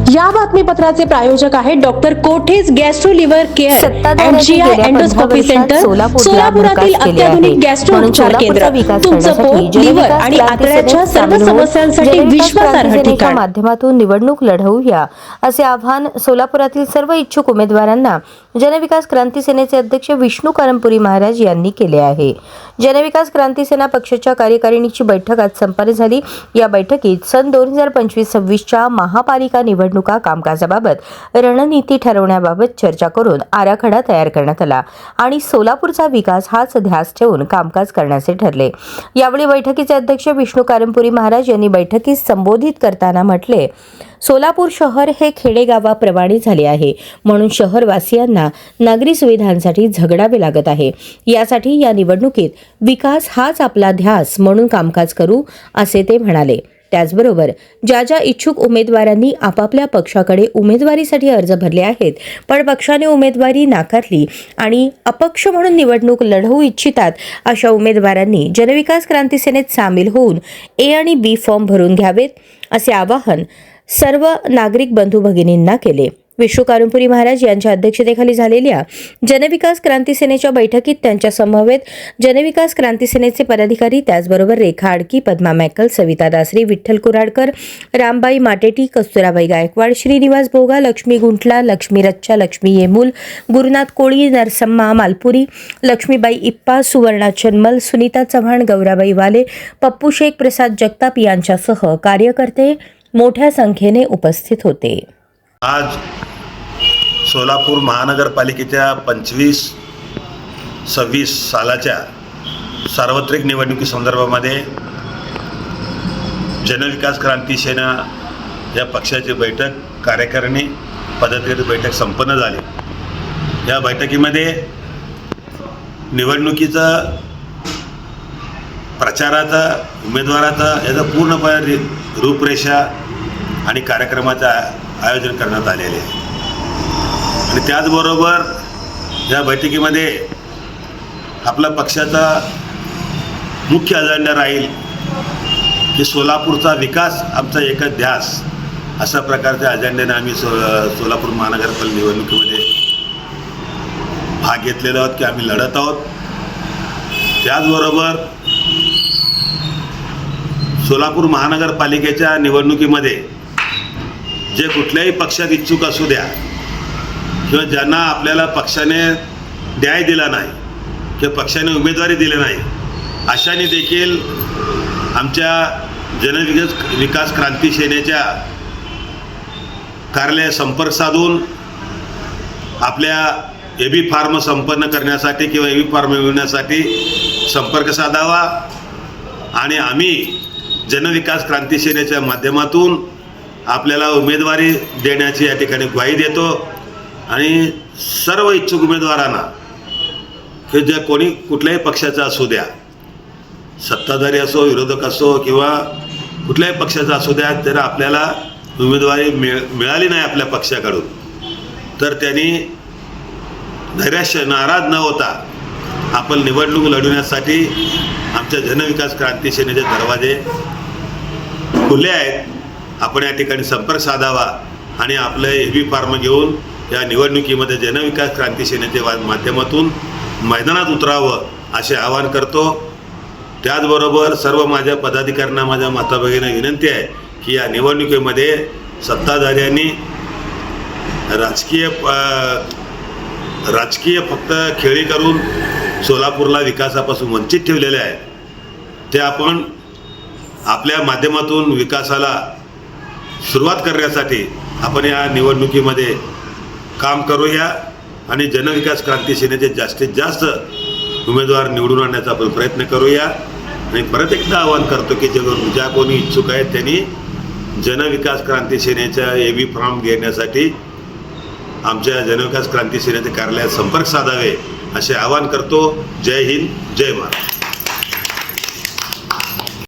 या बातमीपत्राचे प्रायोजक आहेत doctor Kothej gastro liver care and GI endoscopy centre, सोलापुरातील अत्याधुनिक गॅस्ट्रो उपचार केंद्र. तुमचं पोट, लिव्हर आणि आतड्याच्या सर्व समस्यांसाठी विश्वासार्ह ठिकाण. माध्यमातून निवडणूक लढवूया असे आवाहन सोलापुरातील सर्व इच्छुक उमेदवारांना जनविकास क्रांती सेनेचे अध्यक्ष विष्णू कारंपुरी महाराज यांनी केले आहे. जनविकास क्रांती सेना पक्षाच्या कार्यकारिणीची बैठक आज संपन्न झाली. या बैठकीत सन 2025-26च्या महापालिका निवडणुका कामकाजाबाबत रणनीती ठरवण्याबाबत चर्चा करून आराखडा तयार करण्यात आला आणि सोलापूरचा विकास हाच ध्यास ठेवून कामकाज करण्याचे ठरले. यावेळी बैठकीचे अध्यक्ष विष्णू कारंपुरी महाराज यांनी बैठकीत संबोधित करताना म्हटले, सोलापूर शहर हे खेडेगावाप्रमाणे झाले आहे, म्हणून शहरवासियांना नागरी सुविधांसाठी झगडावे लागत आहे. यासाठी या निवडणुकीत विकास हाच आपला ध्यास म्हणून कामकाज करू असे ते म्हणाले. त्याचबरोबर ज्या इच्छुक उमेदवारांनी आपापल्या पक्षाकडे उमेदवारीसाठी अर्ज भरले आहेत पण पक्षाने उमेदवारी नाकारली आणि अपक्ष म्हणून निवडणूक लढवू इच्छितात अशा उमेदवारांनी जनविकास क्रांती सेनेत सामील होऊन ए आणि बी फॉर्म भरून घ्यावेत असे आवाहन सर्व नागरिक बंधू भगिनींना केले. विष्णू कारंपुरी महाराज यांच्या अध्यक्षतेखाली झालेल्या जनविकास क्रांती सेनेच्या बैठकीत त्यांच्या समवेत जनविकास क्रांती सेनेचे पदाधिकारी, त्याचबरोबर रेखा आडकी, पद्मा मॅकल, सविता दासरी, विठ्ठल कुराडकर, रामबाई माटेटी, कस्तुराबाई गायकवाड, श्रीनिवास भोगा, लक्ष्मी गुंटला, लक्ष्मी रच्चा, लक्ष्मी येमूल, गुरुनाथ कोळी, नरसम्मा मालपुरी, लक्ष्मीबाई इप्पा, सुवर्णा चन्मल, सुनीता चव्हाण, गौराबाई वाले, पप्पू शेख, प्रसाद जगताप यांच्यासह कार्यकर्ते मोठ्या संख्येने उपस्थित होते. आज सोलापूर महानगरपालिकेच्या 25-26 सालाच्या सार्वत्रिक निवडणुकीसंदर्भामध्ये जनविकास क्रांती सेना या पक्षाची बैठक, कार्यकारिणी पदाधिकारी बैठक संपन्न झाली. या बैठकीमध्ये निवडणुकीचा प्रचाराचा, उमेदवाराचा याचा पूर्णपणे रूपरेषा आणि कार्यक्रमाचं आयोजन करण्यात आलेले आहे. आणि त्याचबरोबर या बैठकीमध्ये आपला पक्षाचा मुख्य अजेंडा राहील की सोलापूरचा विकास आमचा एकच ध्यास, अशा प्रकारच्या अजेंड्याने आम्ही सोलापूर महानगरपालिका निवडणुकीमध्ये भाग घेतलेला आहोत की आम्ही लढत आहोत. त्याचबरोबर सोलापूर महानगरपालिकेच्या निवडणुकीमध्ये जे कुठल्याही पक्षात इच्छुक असू द्या किंवा ज्यांना आपल्याला पक्षाने न्याय दिला नाही किंवा पक्षाने उमेदवारी दिली नाही, अशाने देखील आमच्या जनविकास क्रांती सेनेच्या कार्यालय संपर्क साधून आपल्या एबी फॉर्म संपन्न करण्यासाठी किंवा एबी फॉर्म मिळवण्यासाठी संपर्क साधावा आणि आम्ही जनविकास क्रांती सेनेच्या माध्यमातून आपल्याला उमेदवारी देण्याची या ठिकाणी ग्वाही देतो. आणि सर्व इच्छुक उमेदवारांना की जे कोणी कुठल्याही पक्षाचा असू द्या, सत्ताधारी असो, विरोधक असो किंवा कुठल्याही पक्षाचा असू द्या, जर आपल्याला उमेदवारी मिळाली नाही आपल्या पक्षाकडून तर त्यांनी नैराश्य, नाराज न होता आपण निवडणूक लढवण्यासाठी आमच्या जनविकास क्रांती सेनेचे दरवाजे खुले आहेत. आपण या ठिकाणी संपर्क साधावा आणि आपलं एबी फॉर्म घेऊन या निवडणुकीमध्ये जनविकास क्रांती सेनेच्या माध्यमातून मैदानात उतरावं असे आवाहन करतो. त्याचबरोबर सर्व माझ्या पदाधिकाऱ्यांना, माझ्या माताभगिनींना विनंती आहे की या निवडणुकीमध्ये सत्ताधाऱ्यांनी राजकीय फक्त खेळी करून सोलापूरला विकासापासून वंचित ठेवलेले आहे. ते आपण आपल्या माध्यमातून विकासाला सुरुवात करण्यासाठी आपण या निवडणुकीमध्ये काम करूया आणि जनविकास क्रांती सेनेचे जास्तीत जास्त उमेदवार निवडून आणण्याचा आपण प्रयत्न करूया. आणि परत एकदा आवाहन करतो की ज्या कोणी इच्छुक आहेत त्यांनी जनविकास क्रांती सेनेच्या एबी फॉर्म घेण्यासाठी आमच्या जनविकास क्रांती सेनेच्या कार्यालयात संपर्क साधावे असे आवाहन करतो. जय हिंद, जय महाराष्ट्र.